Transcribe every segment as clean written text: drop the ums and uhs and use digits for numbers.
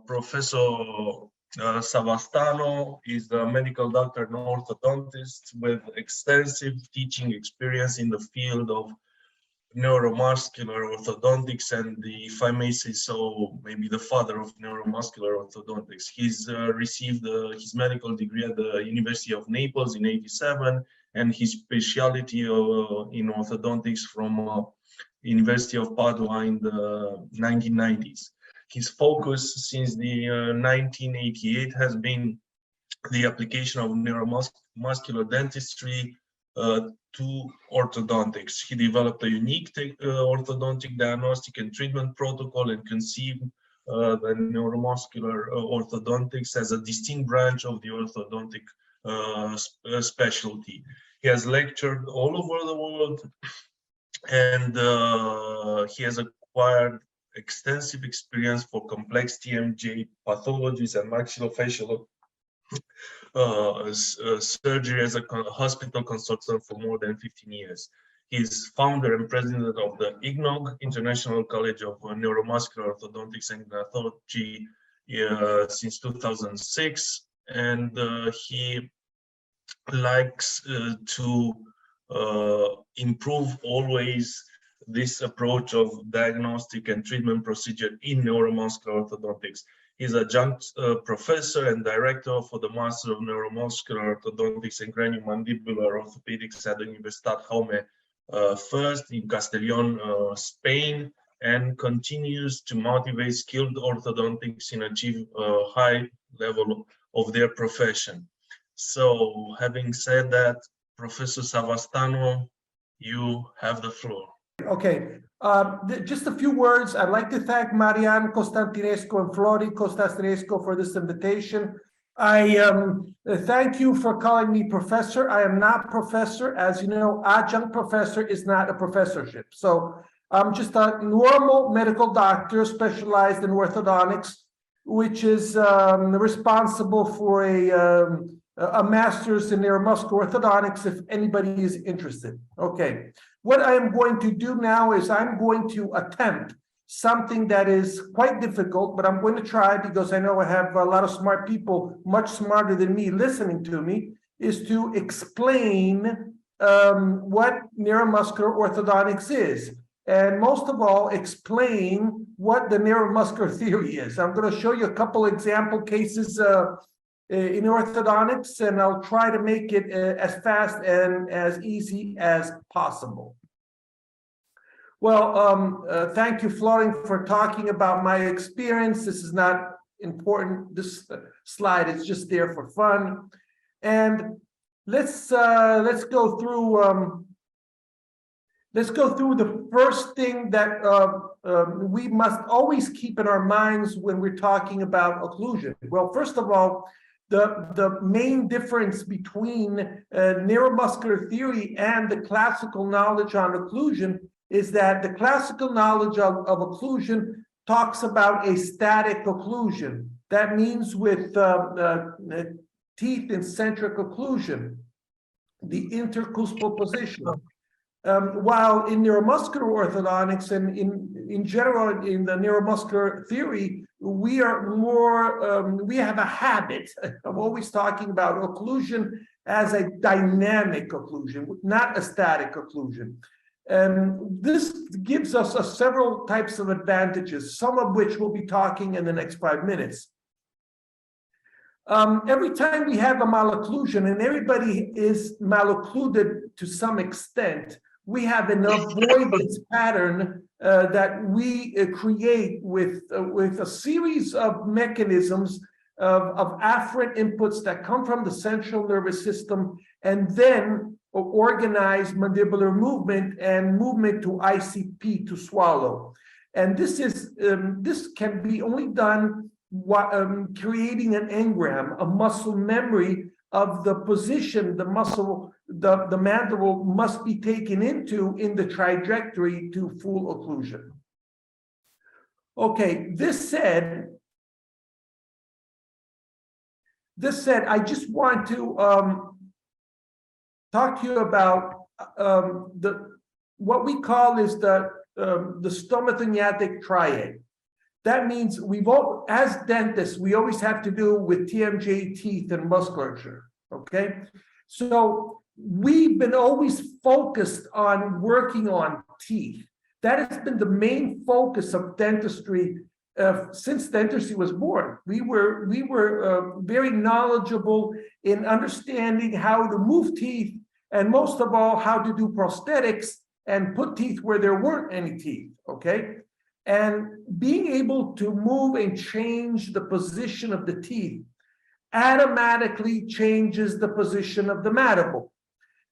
Professor Savastano is a medical doctor and orthodontist with extensive teaching experience in the field of neuromuscular orthodontics, and if I may say so, maybe the father of neuromuscular orthodontics. He's received his medical degree at the University of Naples in '87, and his specialty in orthodontics from University of Padua in the 1990s. His focus since the 1988 has been the application of neuromuscular dentistry to orthodontics. He developed a unique orthodontic diagnostic and treatment protocol and conceived the neuromuscular orthodontics as a distinct branch of the orthodontic specialty. He has lectured all over the world, and he has acquired extensive experience for complex TMJ pathologies and maxillofacial surgery as a hospital consultant for more than 15 years. He is founder and president of the IGNOG, International College of Neuromuscular Orthodontics and Gnathology, since 2006, and he likes to improve always this approach of diagnostic and treatment procedure in neuromuscular orthodontics. He's adjunct professor and director for the Master of Neuromuscular Orthodontics and Craniomandibular Orthopedics at the Universitat Jaume I in Castellón, Spain, and continues to motivate skilled orthodontics in achieve a high level of their profession. So, having said that, Professor Savastano, you have the floor. Okay, just a few words. I'd like to thank Marian Constantinescu and Flori Constantinescu for this invitation. I thank you for calling me professor. I am not professor. As you know, adjunct professor is not a professorship. So I'm just a normal medical doctor specialized in orthodontics, which is responsible for a master's in neuromuscular orthodontics if anybody is interested. Okay. What I am going to do now is I'm going to attempt something that is quite difficult, but I'm going to try because I know I have a lot of smart people, much smarter than me, listening to me, is to explain what neuromuscular orthodontics is. And most of all, explain what the neuromuscular theory is. I'm going to show you a couple example cases in orthodontics, and I'll try to make it as fast and as easy as possible. Well, thank you, Florin, for talking about my experience. This is not important. This slide is just there for fun. And let's go through the first thing that we must always keep in our minds when we're talking about occlusion. Well, first of all, the main difference between neuromuscular theory and the classical knowledge on occlusion is that the classical knowledge of occlusion talks about a static occlusion. That means with teeth in centric occlusion, the intercuspal position. While in neuromuscular orthodontics and in general in the neuromuscular theory, we are more, we have a habit of always talking about occlusion as a dynamic occlusion, not a static occlusion. This gives us several types of advantages, some of which we'll be talking in the next 5 minutes. Every time we have a malocclusion, and everybody is maloccluded to some extent, we have an avoidance pattern that we create with a series of mechanisms of afferent inputs that come from the central nervous system, and then organize mandibular movement and movement to ICP, to swallow. And this can be only done creating an engram, a muscle memory of the position the muscle, the mandible must be taken into in the trajectory to full occlusion. Okay, this said, I just want to talk to you about what we call is the stomatognathing triad. that means as dentists, we always have to do with TMJ, teeth, and musculature, okay? So we've been always focused on working on teeth. That has been the main focus of dentistry since dentistry was born. We were very knowledgeable in understanding how to move teeth, and most of all, how to do prosthetics and put teeth where there weren't any teeth, okay? And being able to move and change the position of the teeth automatically changes the position of the mandible.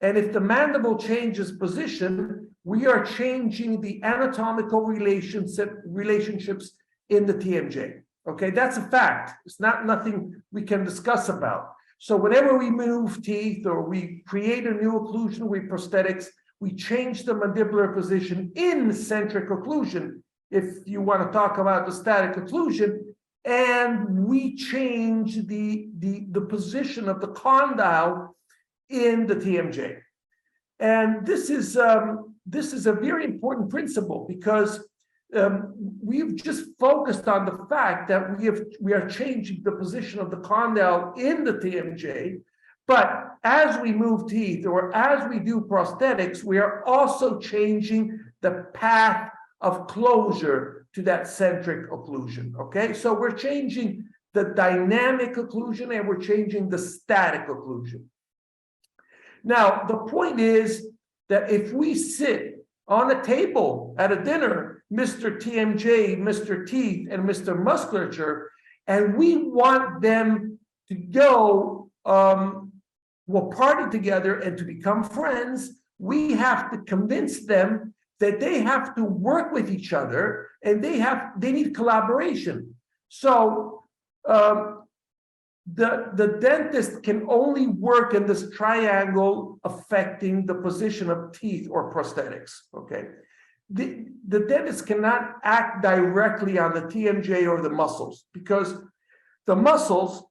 And if the mandible changes position, we are changing the anatomical relationships in the TMJ. Okay, that's a fact. It's nothing we can discuss about. So whenever we move teeth or we create a new occlusion with prosthetics, we change the mandibular position in centric occlusion, if you want to talk about the static occlusion, and we change the position of the condyle in the TMJ. And this is a very important principle, because we've just focused on the fact that we are changing the position of the condyle in the TMJ, but as we move teeth or as we do prosthetics, we are also changing the path of closure to that centric occlusion, okay? So we're changing the dynamic occlusion and we're changing the static occlusion. Now, the point is that if we sit on a table at a dinner, Mr. TMJ, Mr. Teeth, and Mr. Musculature, and we want them to go party together and to become friends, we have to convince them that they have to work with each other and they need collaboration. So the dentist can only work in this triangle affecting the position of teeth or prosthetics, okay? The dentist cannot act directly on the TMJ or the muscles, because the muscles,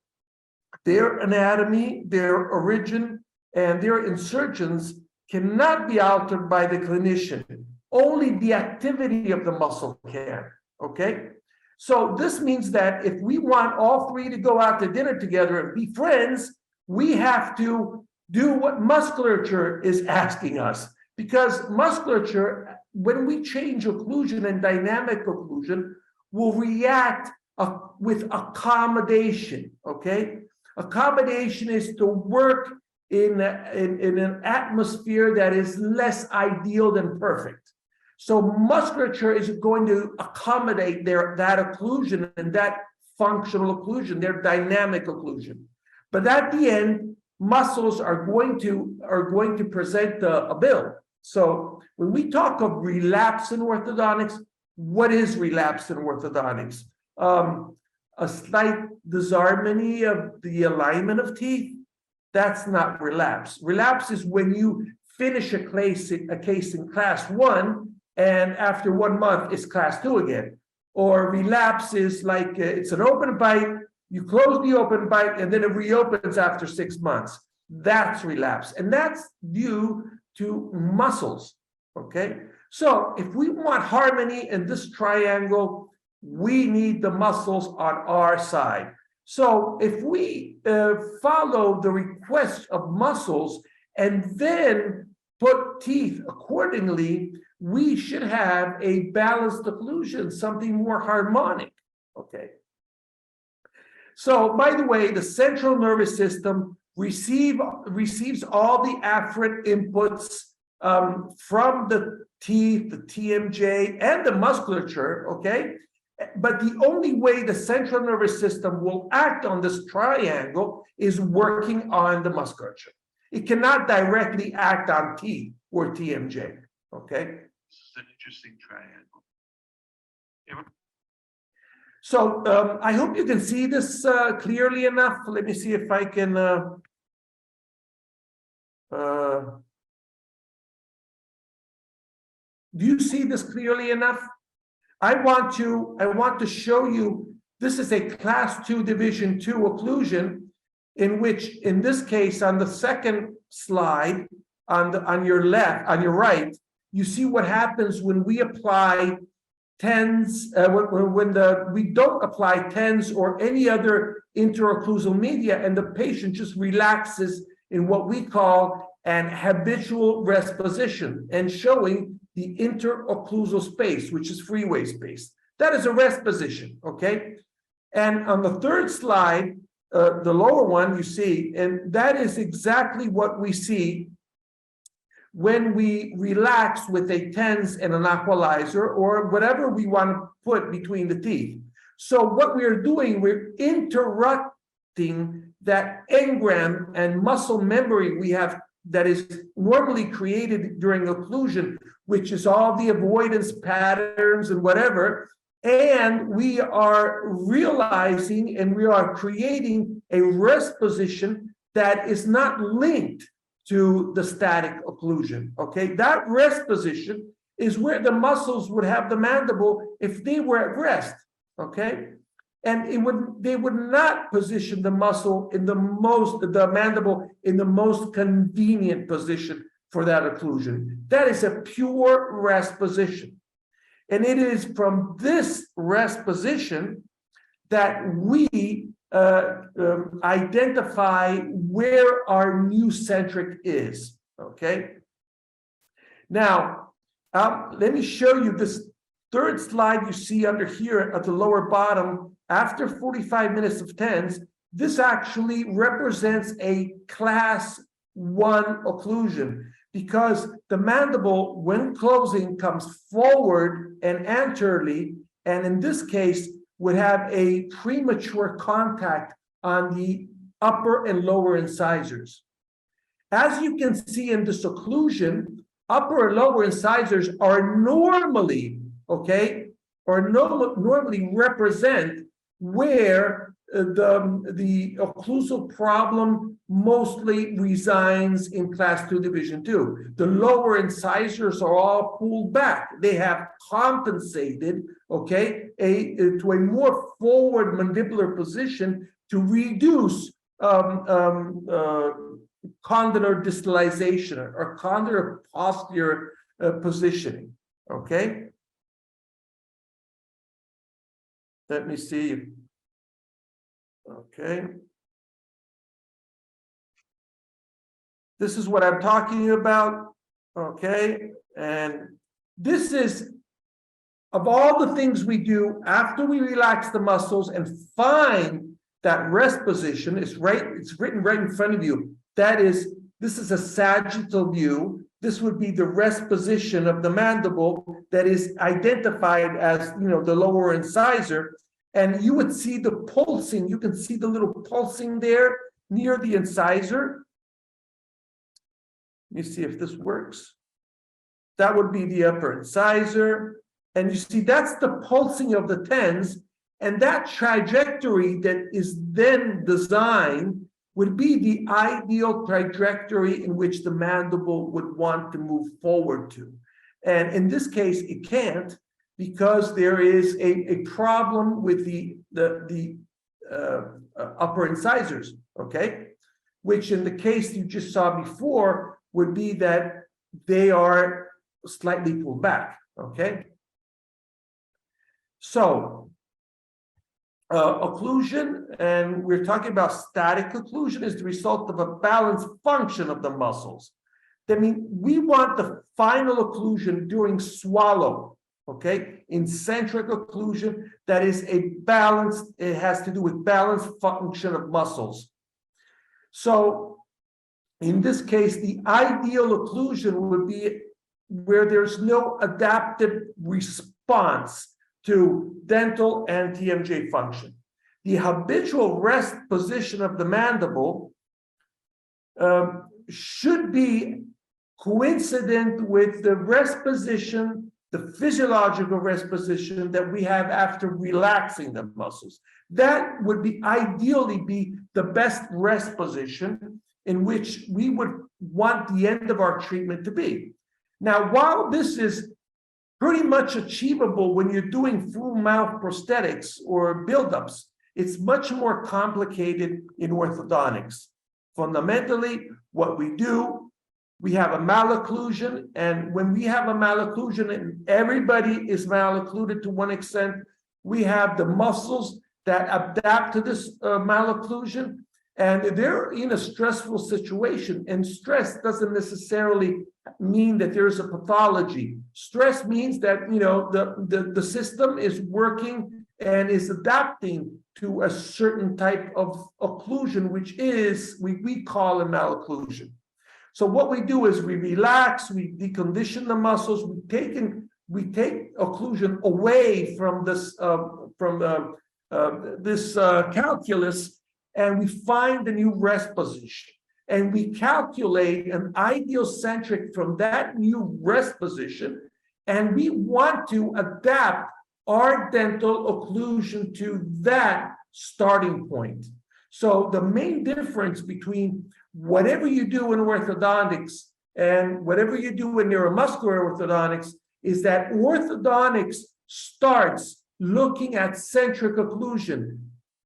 their anatomy, their origin, and their insertions cannot be altered by the clinician. Only the activity of the muscle can, okay? So this means that if we want all three to go out to dinner together and be friends, we have to do what musculature is asking us, because musculature, when we change occlusion and dynamic occlusion, will react with accommodation, okay? Accommodation is to work in an atmosphere that is less ideal than perfect. So musculature is going to accommodate that occlusion and that functional occlusion, their dynamic occlusion. But at the end, muscles are going to present a bill. So when we talk of relapse in orthodontics, what is relapse in orthodontics? A slight disharmony of the alignment of teeth, that's not relapse. Relapse is when you finish a case in class 1, and after 1 month, it's class 2 again. Or relapse is like it's an open bite, you close the open bite, and then it reopens after 6 months. That's relapse. And that's due to muscles, okay? So if we want harmony in this triangle, we need the muscles on our side. So if we follow the request of muscles and then put teeth accordingly, we should have a balanced occlusion, something more harmonic, okay? So by the way, the central nervous system receives all the afferent inputs from the teeth, the TMJ, and the musculature, okay? But the only way the central nervous system will act on this triangle is working on the musculature. It cannot directly act on teeth or TMJ, okay? This is an interesting triangle. So I hope you can see this clearly enough. Let me see if I can. Do you see this clearly enough? I want to show you, this is a class 2 division 2 occlusion, in which, in this case, on the second slide, on your right, you see what happens when we apply TENS, we don't apply TENS or any other interocclusal media, and the patient just relaxes in what we call an habitual rest position, and showing the interocclusal space, which is freeway space. That is a rest position, okay? And on the third slide, the lower one you see, and that is exactly what we see when we relax with a TENS and an aqualizer, or whatever we want to put between the teeth. So what we are doing, we're interrupting that engram and muscle memory we have that is normally created during occlusion, which is all the avoidance patterns and whatever. And we are realizing and we are creating a rest position that is not linked to the static occlusion, okay? That rest position is where the muscles would have the mandible if they were at rest, okay? And they would not position the muscle in the mandible in the most convenient position for that occlusion. That is a pure rest position. And it is from this rest position that we identify where our new centric is, okay? Now, let me show you this third slide you see under here at the lower bottom. After 45 minutes of TENS, this actually represents a class 1 occlusion, because the mandible, when closing, comes forward and anteriorly, and in this case, would have a premature contact on the upper and lower incisors. As you can see in this occlusion, upper and lower incisors are normally, okay, or normally represent where the occlusal problem mostly resides in class 2 division 2. The lower incisors are all pulled back. They have compensated, okay, to a more forward mandibular position to reduce condylar distalization or condylar posterior positioning, okay? Let me see. Okay. This is what I'm talking about, okay? And this is, of all the things we do after we relax the muscles and find that rest position, it's written right in front of you. This is a sagittal view. This would be the rest position of the mandible that is identified as, the lower incisor. And you would see the pulsing. You can see the little pulsing there near the incisor. Let me see if this works. That would be the upper incisor. And you see, that's the pulsing of the TENS. And that trajectory that is then designed would be the ideal trajectory in which the mandible would want to move forward to. And in this case, it can't, because there is a problem with the upper incisors, okay? Which in the case you just saw before would be that they are slightly pulled back, okay? So, occlusion, and we're talking about static occlusion, is the result of a balanced function of the muscles. That means we want the final occlusion during swallow, okay? In centric occlusion, that is a balanced, it has to do with balanced function of muscles. So in this case, the ideal occlusion would be where there's no adaptive response to dental and TMJ function. The habitual rest position of the mandible should be coincident with the rest position, the physiological rest position that we have after relaxing the muscles. That would be ideally be the best rest position in which we would want the end of our treatment to be. Now, while this is pretty much achievable when you're doing full mouth prosthetics or buildups, it's much more complicated in orthodontics. Fundamentally, what we do we have a malocclusion, and when we have a malocclusion, and everybody is maloccluded to one extent, we have the muscles that adapt to this malocclusion, and they're in a stressful situation. And stress doesn't necessarily mean that there's a pathology. Stress means that the system is working and is adapting to a certain type of occlusion, which is we call a malocclusion. So what we do is we relax, we decondition the muscles, we take occlusion away from this calculus, and we find a new rest position, and we calculate an ideal centric from that new rest position, and we want to adapt our dental occlusion to that starting point. So the main difference between whatever you do in orthodontics and whatever you do in neuromuscular orthodontics is that orthodontics starts looking at centric occlusion.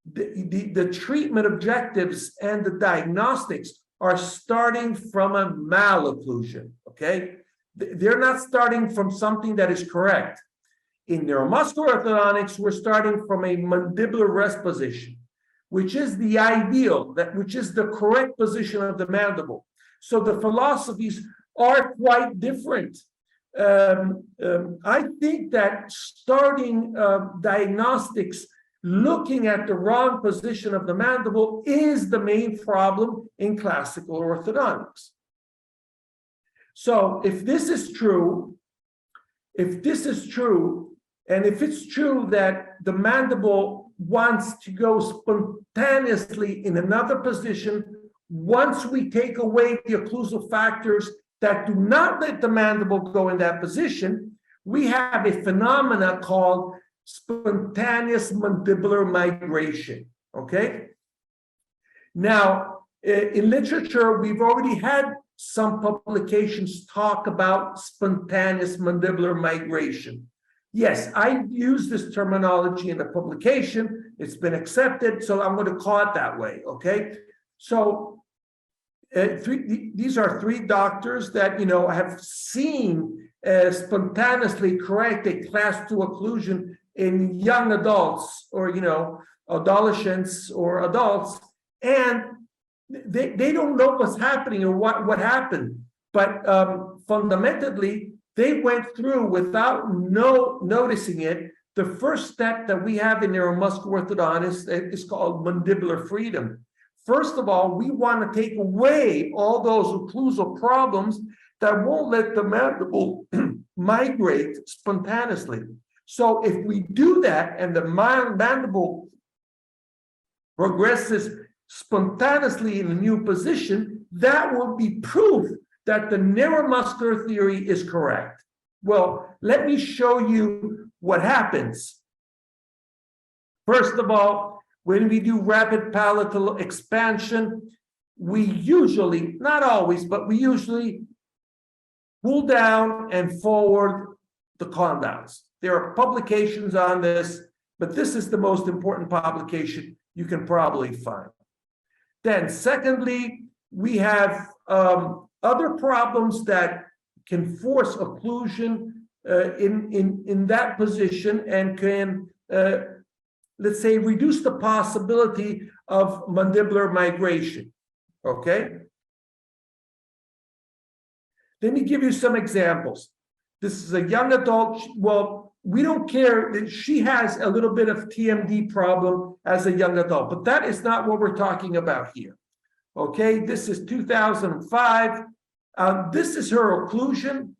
The treatment objectives and the diagnostics are starting from a malocclusion, okay? They're not starting from something that is correct. In neuromuscular orthodontics, we're starting from a mandibular rest position, which is the ideal, which is the correct position of the mandible. So the philosophies are quite different. I think that starting diagnostics looking at the wrong position of the mandible is the main problem in classical orthodontics. So if this is true, and if it's true that the mandible wants to go spontaneously in another position, once we take away the occlusive factors that do not let the mandible go in that position, we have a phenomena called spontaneous mandibular migration, okay? Now, in literature, we've already had some publications talk about spontaneous mandibular migration. Yes, I use this terminology in the publication. It's been accepted, so I'm going to call it that way, okay? So these are three doctors that, have seen spontaneously correct a class 2 occlusion in young adults or, adolescents or adults, and they don't know what's happening or what happened. But fundamentally, they went through without noticing it. The first step that we have in neuromuscular orthodontics is called mandibular freedom. First of all, we want to take away all those occlusal problems that won't let the mandible migrate spontaneously. So if we do that and the mandible progresses spontaneously in a new position, that will be proof that the neuromuscular theory is correct. Well, let me show you what happens. First of all, when we do rapid palatal expansion, we usually, not always, but we usually pull down and forward the condyles. There are publications on this, but this is the most important publication you can probably find. Then secondly, we have other problems that can force occlusion in that position and can, let's say, reduce the possibility of mandibular migration, okay? Let me give you some examples. This is a young adult. Well, we don't care that she has a little bit of TMD problem as a young adult, but that is not what we're talking about here. Okay, this is 2005. This is her occlusion.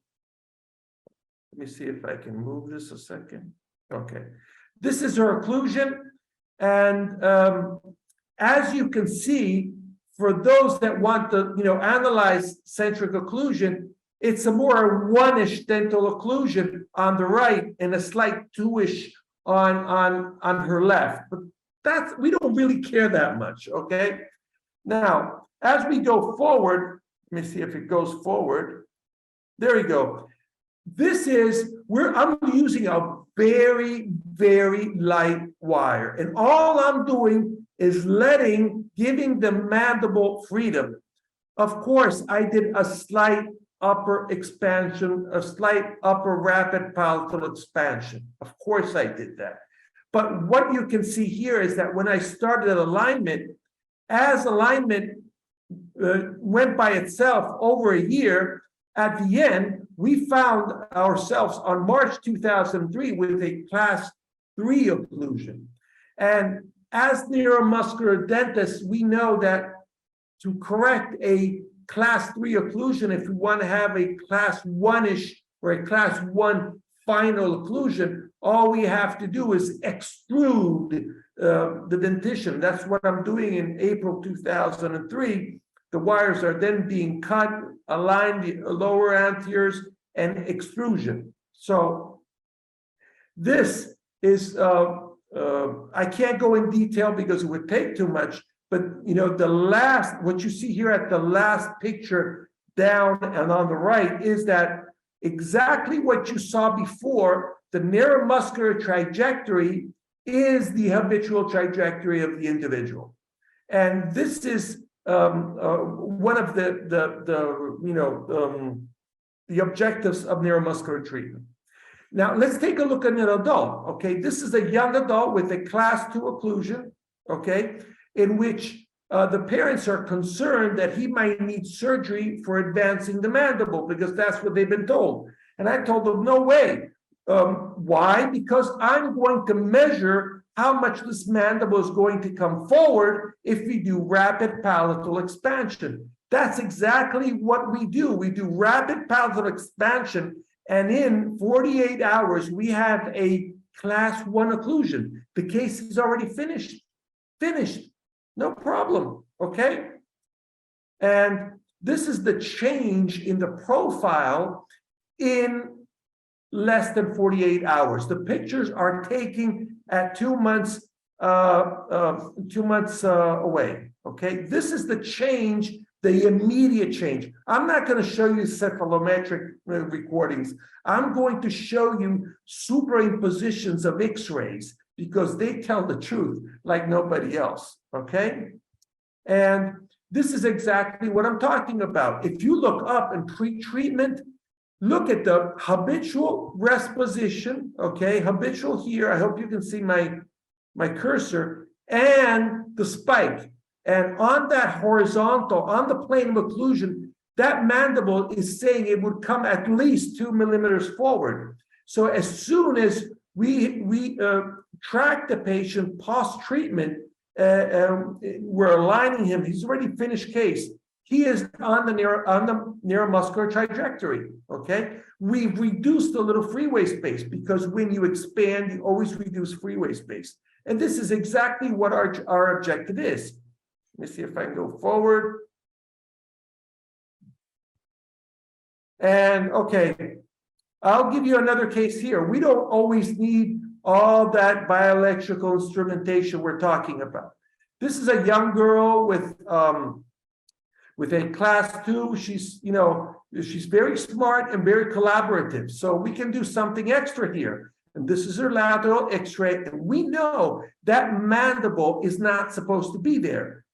Let me see if I can move this a second. Okay, this is her occlusion. And as you can see, for those that want to, analyze centric occlusion, it's a more one-ish dental occlusion on the right and a slight two-ish on her left. But we don't really care that much, okay? Now, as we go forward, let me see if it goes forward. There we go. This is I'm using a very, very light wire. And all I'm doing is giving the mandible freedom. Of course, I did a slight upper expansion, a slight upper rapid palatal expansion. Of course, I did that. But what you can see here is that when I started alignment, as alignment went by itself over a year, at the end, we found ourselves on March 2003 with a class 3 occlusion. And as neuromuscular dentists, we know that to correct a class 3 occlusion, if we want to have a class 1-ish or a class 1 final occlusion, all we have to do is extrude the dentition. That's what I'm doing in April 2003. The wires are then being cut, aligned the lower anteriors, and extrusion. So this is, I can't go in detail because it would take too much, but you know, the last, what you see here at the last picture down and on the right is that exactly what you saw before. The neuromuscular trajectory is the habitual trajectory of the individual. And this is one of the objectives of neuromuscular treatment. Now let's take a look at an adult. Okay, this is a young adult with a class 2 occlusion. Okay, in which the parents are concerned that he might need surgery for advancing the mandible because that's what they've been told. And I told them, no way. Why? Because I'm going to measure how much this mandible is going to come forward if we do rapid palatal expansion. That's exactly what we do. We do rapid palatal expansion, and in 48 hours, we have a class 1 occlusion. The case is already finished. No problem, okay? And this is the change in the profile in less than 48 hours. The pictures are taken at 2 months, away, okay? This is the change, the immediate change. I'm not going to show you cephalometric recordings. I'm going to show you superimpositions of X-rays because they tell the truth like nobody else, okay? And this is exactly what I'm talking about. If you look up in pre-treatment, look at the habitual rest position, okay? Habitual here, I hope you can see my cursor, and the spike. And on that horizontal, on the plane of occlusion, that mandible is saying it would come at least 2 millimeters forward. So as soon as we track the patient post-treatment, we're aligning him, he's already finished case. He is on the neuromuscular trajectory, okay? We've reduced a little freeway space because when you expand, you always reduce freeway space. And this is exactly what our objective is. Let me see if I can go forward. And okay, I'll give you another case here. We don't always need all that bioelectrical instrumentation we're talking about. This is a young girl with a class 2. She's, you know, she's very smart and very collaborative. So we can do something extra here. And this is her lateral X-ray. And we know that mandible is not supposed to be there.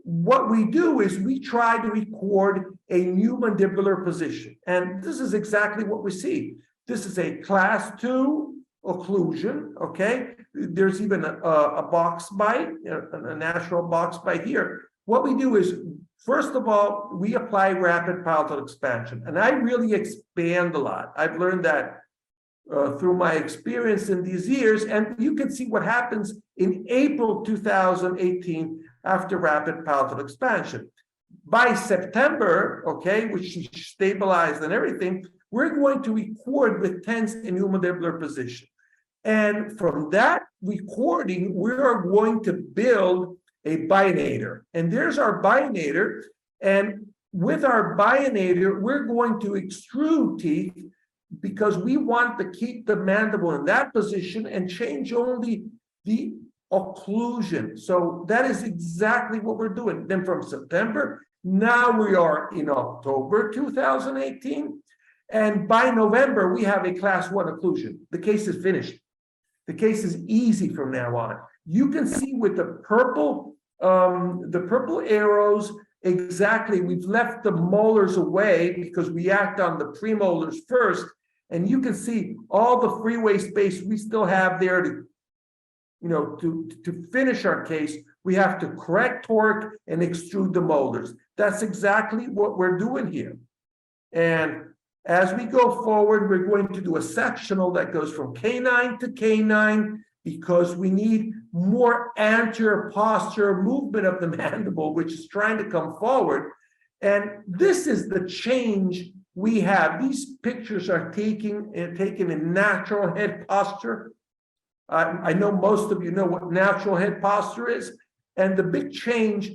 What we do is we try to record a new mandibular position. And this is exactly what we see. This is a class 2 occlusion, okay? There's even a box bite, a natural box bite here. What we do is, first of all, we apply rapid palatal expansion. And I really expand a lot. I've learned that through my experience in these years. And you can see what happens in April 2018 after rapid palatal expansion. By September, okay, which is stabilized and everything, we're going to record with tense and new mandibular position. And from that recording, we are going to build a bionator. And there's our bionator. And with our bionator, we're going to extrude teeth because we want to keep the mandible in that position and change only the occlusion. So that is exactly what we're doing. Then from September, now we are in October 2018. And by November, we have a class 1 occlusion. The case is finished. The case is easy from now on. You can see with the purple arrows exactly, we've left the molars away because we act on the premolars first. And you can see all the freeway space we still have there to, to finish our case. We have to correct torque and extrude the molars. That's exactly what we're doing here. And as we go forward, we're going to do a sectional that goes from canine to canine because we need more anterior posture movement of the mandible, which is trying to come forward. And this is the change we have. These pictures are taken in natural head posture. I know most of you know what natural head posture is. And the big change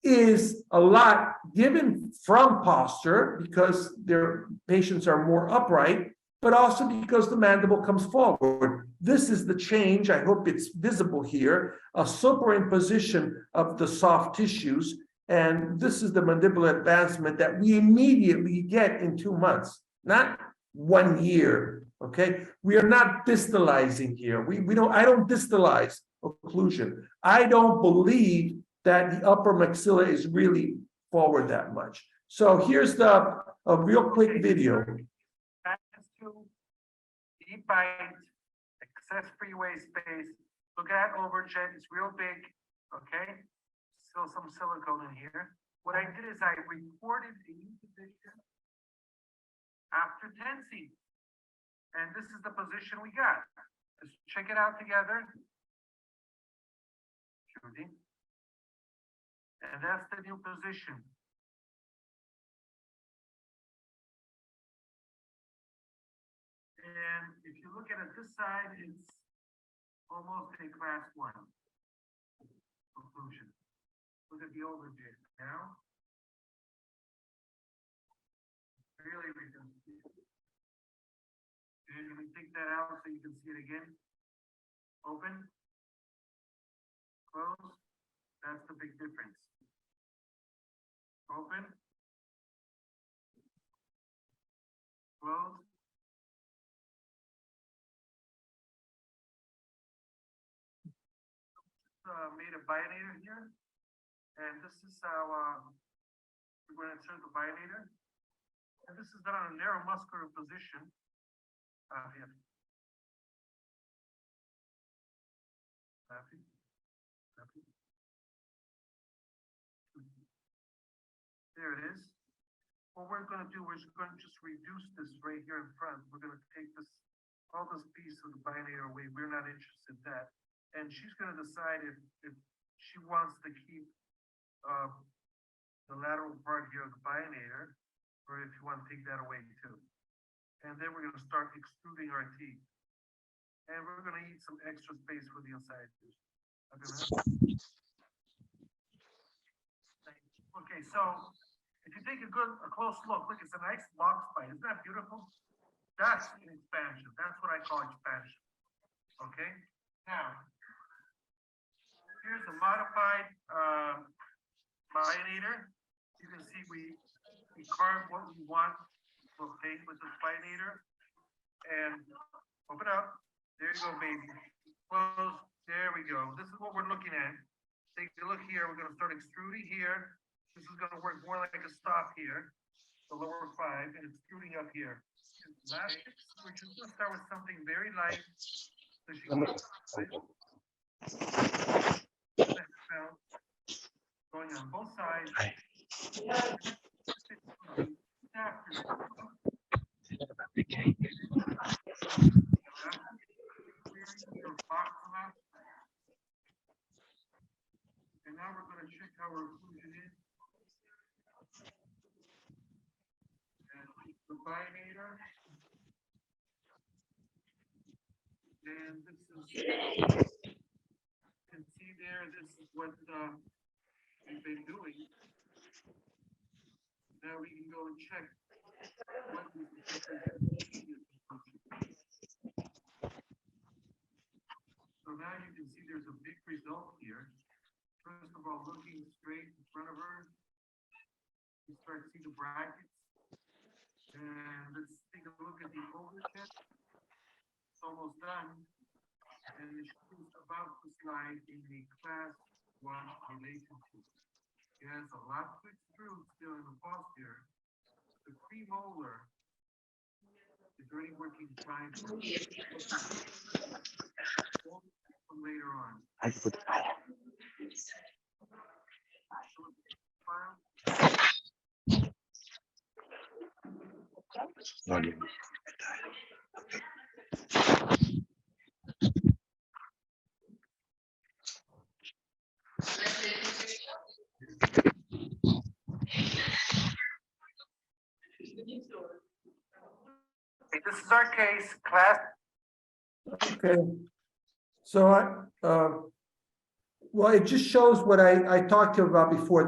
is a lot given from posture because their patients are more upright, but also because the mandible comes forward. This is the change. I hope it's visible here, a superimposition of the soft tissues. And this is the mandibular advancement that we immediately get in 2 months, not 1 year. Okay, we are not distalizing here. I don't distalize occlusion. I don't believe that the upper maxilla is really forward that much. So here's a real quick video. Deep bite, excess freeway space. Look at that overjet, it's real big, okay? Still some silicone in here. What I did is I recorded the new position after tensing. And this is the position we got. Let's check it out together. Shooting. And that's the new position. And if you look at it this side, it's almost a class 1 occlusion. Look at the overjet now. Really reduced. And let me take that out so you can see it again. Open. Close. That's the big difference. Open. Close. Made a bionator here. And this is how we're going to insert the bionator. And this is done on a neuromuscular position. Here. Happy. There it is. What we're going to do is we're going to just reduce this right here in front. We're going to take this, all this piece of the bionator away. We're not interested in that. And she's going to decide if she wants to keep the lateral part here of the bionator, or if you want to take that away too. And then we're going to start extruding our teeth. And we're going to need some extra space for the incisors. Okay, so if you take a close look, it's a nice lock spine. Isn't that beautiful? That's an expansion. That's what I call expansion. Okay, now here's a modified bionator. You can see we carve what we want to obtain with the bionator. And open up. There you go, baby. Close. There we go. This is what we're looking at. Take a look here. We're going to start extruding here. This is going to work more like a stop here, the lower 5, and extruding up here. Elastics, we're just going to start with something very light. So she can going on both sides. And now we're going to check how our occlusion is. And the bionator. And this is, you can see there, this is what we've been doing. Now we can go and check what is the difference. So now you can see there's a big result here. First of all, looking straight in front of her, you start to see the brackets. And let's take a look at the overhead. It's almost done. And it's about to slide in the class 1 relationship. He has a lot to extrude still in the posterior. The premolar is already working fine. Later on. Okay, this is our case, class. Okay. So well, it just shows what I talked to you about before.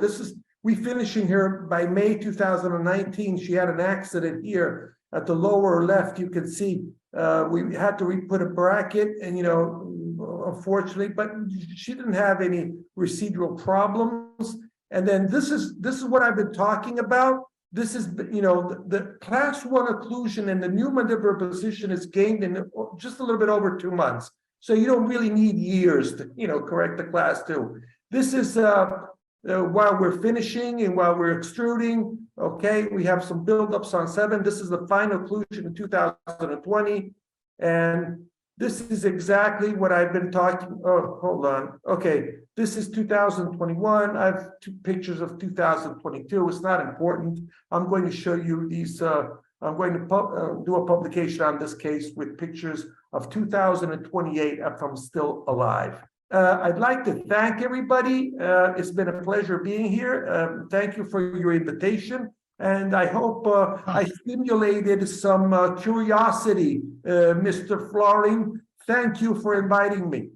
We finishing here by May 2019. She had an accident here at the lower left. You can see we had to put a bracket, and unfortunately, but she didn't have any residual problems. And then this is what I've been talking about. This is, the class 1 occlusion and the new mandibular position is gained in just a little bit over 2 months. So you don't really need years to, correct the class 2. This is while we're finishing and while we're extruding. Okay, we have some buildups on 7. This is the final occlusion in 2020. And this is exactly what I've been talking. Oh, hold on. Okay, this is 2021. I have 2 pictures of 2022. It's not important. I'm going to show you these. I'm going to do a publication on this case with pictures of 2028 if I'm still alive. I'd like to thank everybody. It's been a pleasure being here. Thank you for your invitation. And I hope I stimulated some curiosity, Mr. Florin. Thank you for inviting me.